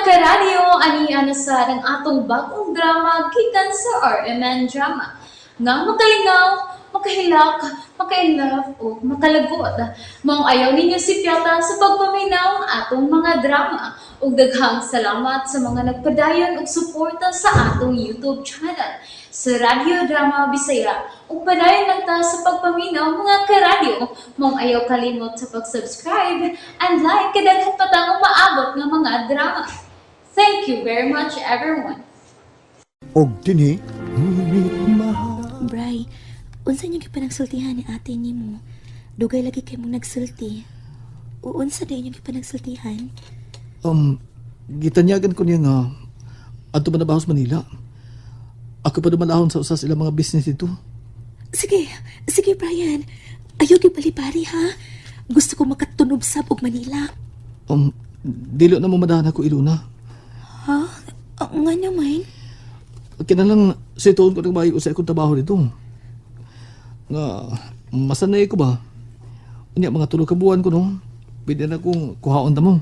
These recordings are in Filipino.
karadyo, ani sa ng atong bagong drama gikan sa RMN Drama. Nga makalingaw, makahilak, makainlove, o makalagot. Maong ayaw ninyo si Piata sa pagpaminaw ang atong mga drama. Ug daghang salamat sa mga nagpadayon ug suporta sa atong YouTube channel sa Radio Drama Bisaya. Ug padayon lang ta sa pagpaminaw mga karadyo. Maong ayaw kalimot sa pag-subscribe and like kadaghan pa tang maabot ng mga drama. Thank you very much everyone. Og dinhi, ngunit mahal. Bray, unsa niyo gipanagsultihan ni ate nimo? Dugay lagi kay mong nagsulti. Unsa day niyo gipanagsultihan? Gitanyagan ko niya nga adto man na bahos Manila. Ako pa dumalahon sa usas ilang mga business dito. Sige Brian. Ayaw gipalipari ha. Gusto ko makatunob sa og Manila. Dilo na mo madahan ako iluna. Ha? Nga naman. Kinalang sitoon ko nagbayo ko sa akong trabaho dito. Nga, masanay ko ba? Unya mga 3 ka buwan ko no. Pwede na akong kuhaon ta mo.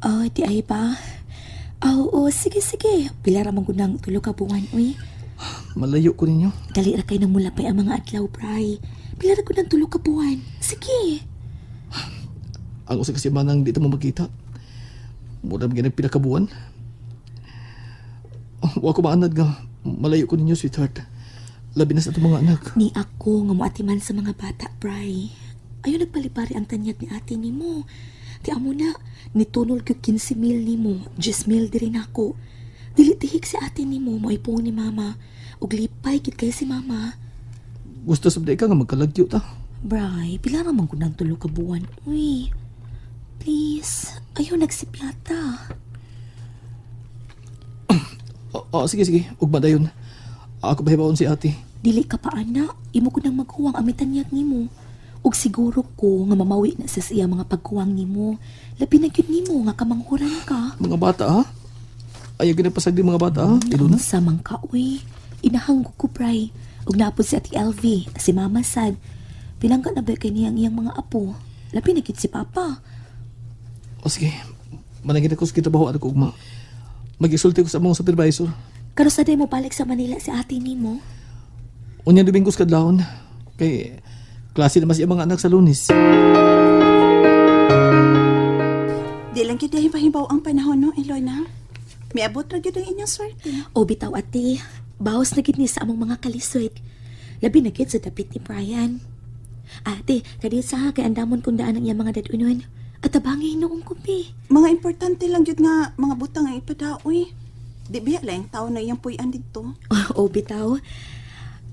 Oh, di ay ba? Oo, sige. Pila ra man gud nang 3 ka buwan, uy. Malayo ko ninyo. Dali ra kay nang mulapay ang mga adlaw, Bray. Pila ra gud nang 3 ka buwan. Sige. Ang usa kasi manang di ta mo makita. Mura man ganang pila ka buwan. Wa ko maanad nga. Malayo ko ninyo, sweetheart. Labi na sa itong mga anak. Ni ako nga moatiman sa mga bata, Bray. Ayaw nagpalipari ang tanyag ni ate ni mo. Di amo na, nitunol ko 15,000 ni mo, 10,000 di rin ako. Dili-tihik si ate ni mo, maipong ni mama. Ug lipay kit kay si mama. Gusto sabday ka nga magkalagyo ta. Bray, pila naman ko ng 3 ka buwan. Uy, please, ayaw nagsipyata. Sige. Ugma dayon. Ako bahibawon si ate. Dili ka pa, anak. Imo ko nang magkuwang ang mitanyag ni mo. Ug siguro ko nga mamawi na sa siya mga pagkuwang ni mo. Labi na yun ni mo nga kamanghuran ka. Mga bata ha? Ayaw ginapasag din mga bata ha? Iluna? Sa ka, uy. Inahanggo ko, Bray. Ug naapod si Ate LV, si Mama Sad. Pilangga na ba kay niyang iyang mga apo? Labi na yun si Papa. Sige. Manangin ako sa kitabaho at ako ugma. Mag-isulti ko sa mga supervisor. Karosa day mo balik sa Manila si ate ni mo? Unya Domingos kadlawon. Kay klase naman siya mga anak sa Lunes. Di lang kita hibahibaw ang panahon, no, Elona? May abot ra gyud ang inyong swerte. O bitaw ate, bawas na gid ni sa among mga kaliswit. Labi na gid sa dapit ni Brian. Ate, kadi sa kay andamon kung daan ang iyang mga dadunon. At tabangin noong kupi. Mga importante lang jud nga mga butang ang ipadaoy. Di biya lang tao na iyang puyan dito. O bitaw.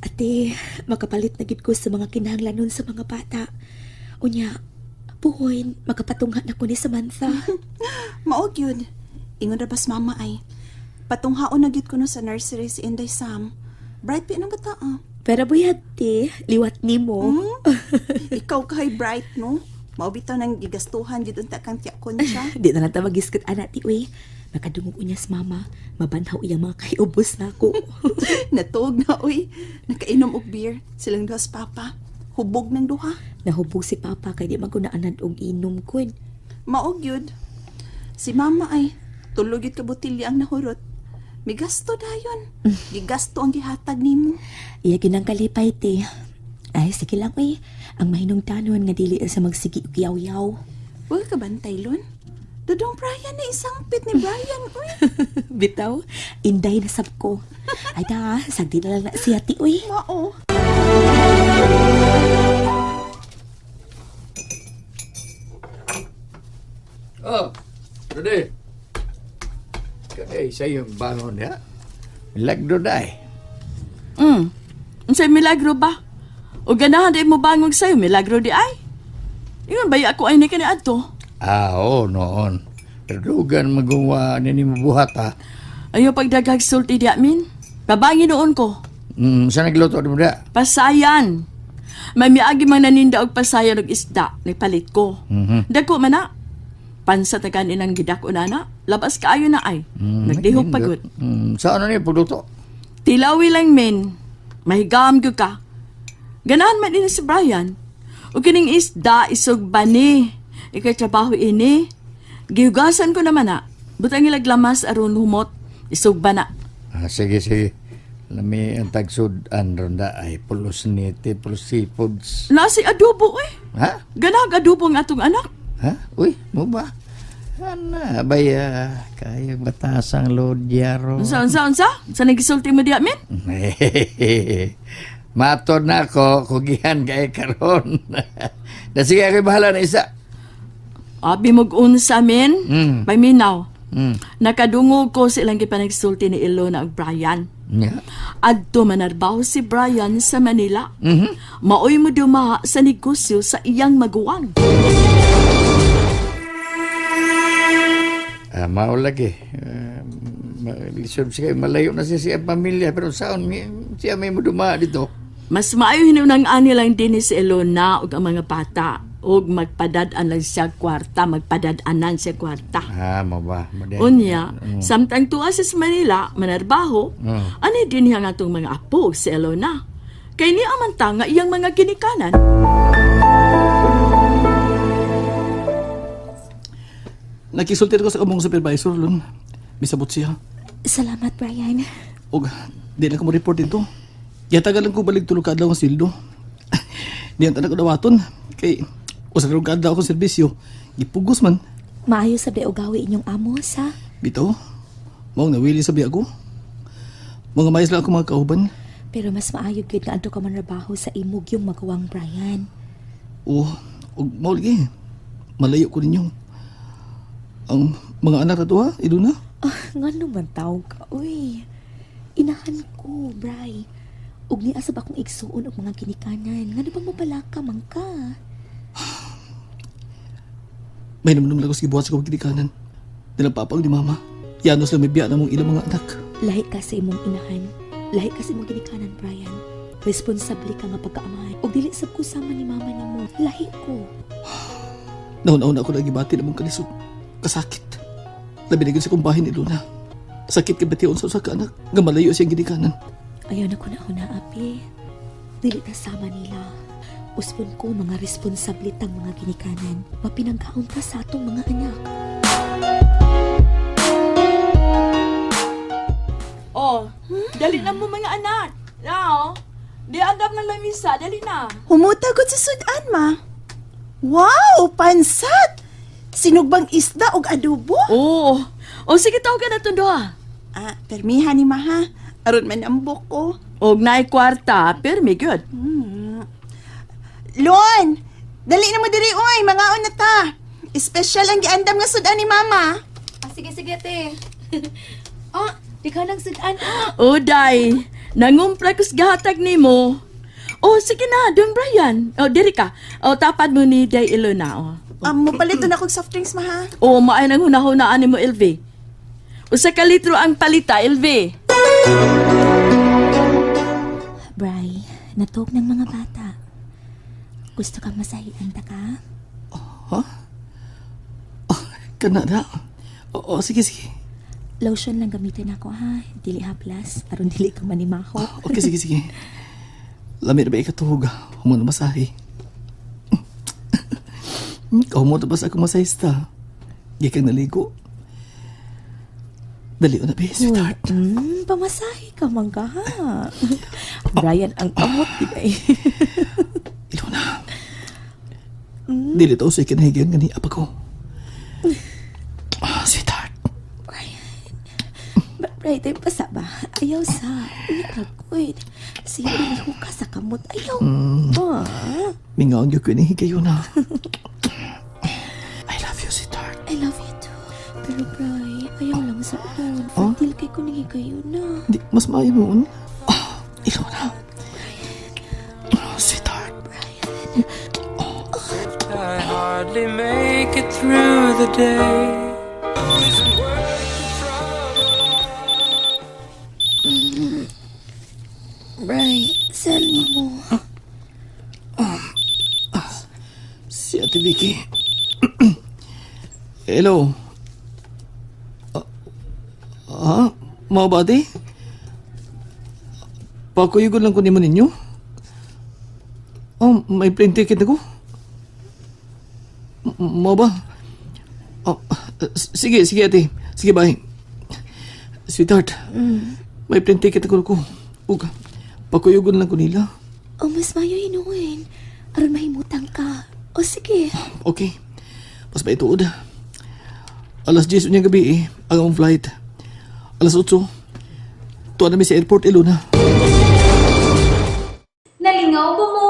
Ate, makapalit na gid ko sa mga kinahanglanon sa mga bata. Unya, puhoy, makapatungha na ko ni Samantha. Mao gyud. Ingon ra bas mama ay. Patunghaon na gyud ko no sa nursery si Inday Sam. Bright pi nang bata ah. Pero buyati, liwat ni mo. Ikaw kay bright no. Mao bitaw nang gigastuhan jud unta kang tiyakon siya. Di na lang ta magiskot anak ti uy. Nakadungog unyas mama, mabanhaw iya mga kaiubos na ako. Natog na uy. Nakainom og beer silang duha sa papa. Hubog ng duha. Nahubog si Papa kay di man ko naanad og inom kun. Mao gyud. Si mama ay tulog gyud ka botilya ang nahurot. May gasto dayon. Gigasto ang gihatag nimo. Iya ginang kalipay ti. Ay sige lang uy. Ang mahinong tanon nga dili sa magsigi og yaw-yaw. Huwag ka bantay lon. Dudong Brian na isang pit ni Brian. Uy. Bitaw, inday na sab ko. Ay da, sagdi na lang na siya ti uy. Mao. Oh, Rudy. Kaya sa yung bangon ya. Milagro day. Unsay milagro ba? O ganahan di mo bangog sa'yo, milagro di ay? Ingon ba ako ay ni ka ni adto? Oo, noon. Terdugan magawa ni mabuhat ha. Ayaw pagdagag sulti di amin. Babangi noon ko. Saan nagluto mo da? Pasayan. May miagi man naninda og pasayan og isda, nipalit ko. Dako man na. Pansa tagan inang gidak unana, labas kaayo na ay. Nagdihog pagod. Saan niya pagluto? Tilawi lang men. Mahigam gyud ka. Ganahan man din si Brian. O kining isda isog bani. Ikay trabaho ini. Gihugasan ko naman na. Butang ilaglamas aron humot. Isugba na. Sige, sige. Lami ang tagsudan ronda ay pulos niti, pulos seafoods. Nasi adobo eh. Ha? Ganag adobo ang atong anak. Ha? Uy, mo ba? Ana, baya, kaya batasang lodyaro. Unsa? Sa nagisulti mo di amin? Matod na ako, kugihan kay karon. Na sige, ako'y bahala na isa. Abi mag-unsa amin. Paminaw. Nakadungog ko silang gipanagsulti ni Ilona ug Brian. Yeah. Adto manarbaho si Brian sa Manila. Maoy mo dumaha sa negosyo sa iyang maguwang. Mao lagi. Lisod siya, malayo na siya pamilya. Pero saan siya may muduma dito? Mas maayo hinunang ani lang din ni si Ilona ug ang mga bata. Og magpadad-an lang siya kwarta, magpadad-anan siya kwarta. Mo ba? Unya, samtang tuwa sa Manila, manarbaho, ani din niya nga itong mga apo si Ilona. Kay niya amanta nga iyang mga ginikanan. Nakisulti ko sa among supervisor, Lon. Misabot siya. Salamat, Brian. Og, di na ko mo report dito. Yatagal lang ko balik tulog ka adlaw ang sildo. Di ang tanak ko dawaton. Kay, usa ka adlaw akong serbisyo. Gipugos man. Maayo sa o gawi inyong amos, ha? Bito, maong nawili sabi ako. Mga mayos lang ako mga kauban. Pero mas maayo gyud nga adto ka manrabaho sa imog yung magawang Brian. O mao lagi. Malayo ko ninyo. Ang mga anak na to ha, Ilona? Nga naman tawag ka, uy. Inahan ko, Bri. Ug ni asab akong igsuon og mga ginikanan. Nga bang mabalaka man ka? May naman lang ko sige buhat sa kapaginikanan. Nilapapag ni Mama. Yanos lang may biya na mong ilang mga anak. Lahi ka sa imong inahan. Lahi ka sa imong ginikanan, Brian. Responsable ka nga pagkaamahan. Ug dili sab ko sama ni Mama nimo. Lahi ko. Nauna-una ako nagibati na mong kalisod. Kasakit. Labi na sa kumbahin ni Luna. Sakit ka batiyon sa usa ka anak. Nga malayo siyang ginikanan. Ayaw na ko na api. Dili ta sama nila. Uspon ko mga responsabilitang mga ginikanan. Mapinanggaon ta sa atong mga anak. Oh, dali na mo mga anak. Now, di andam na lamisa, dali na. Humutagod sa sudan, ma. Wow, pansat! Sinugbang isda og adobo? Oh, sige tawagan na ito doha. Permihan ni maha. Aron man ang buko. Og naay kwarta, pero may good. Lon! Dali na mo diri, oy. Mangaon na ta. Espesyal ang giandam nga sudan ni mama. Sige, te. Di ka nagsudan. Oh, day. Nangumpra ko sa gahatag ni mo. Oh, sige na, Don Brian. Oh, diri ka. Oh, tapad mo ni Day Ilona, oh. Mapalito na kong soft drinks, maha. Oh, maay nang hunahunaan ni mo, LV. Usa ka litro ang palita, LV. Bri, natog ng mga bata. Gusto kang masahian ta ka? Kanada. Sige. Lotion lang gamitin ako, ha? Dili haplas. Aron dili ka manimaho. Okay, sige. Lamit na ba ikatuhog? Humo na masahe. Kaumo na ba sa akong masahista? Gikang naligo. Dali na ba, sweetheart? Pamasahe ka man ka, ha? Brian, ang amot, di ba eh? Ilona. Dili to sa ikinahigiyan nga ni apa ko. Sweetheart. Brian, tayo pasa ba? Ayaw sa. Uy, sige, iniho ka sa kamot. Ayaw. Mingaon yung kinahigayon na. I love you, sweetheart. I love you too. Pero Brian, ayaw lang sa ulan. Fatil kay ko kayo na. Di, mas maayo noon. Ilona. Sweetheart. I hardly make it through the day. Brian, sali mo. Si Ate Vicky. Hello. Mga bati? Pakuyugon lang ko ni mo ninyo. May plane ticket ako. Mga ba? Sige, sige ate. Sige, bye. Sweetheart, may plane ticket ako ko. Uga, pakuyugon lang ko nila. O mas mayo hinuin. Aron mahimutang ka. O sige. Okay. Mas ba ituod? Alas 10 unyang gabi ang among flight. Alas 8. Tuwa namin sa airport, Iluna. Nalingaw ba mo?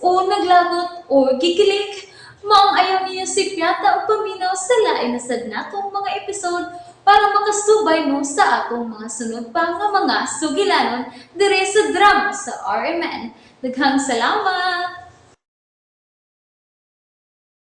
O naglagot? O gikilig? Maong ayaw niyo si Piata o paminaw sa lain na sad natong mga episode para makasubay mo sa atong mga sunod pa nga mga sugilanon dire sa drama sa RMN. Daghang salamat!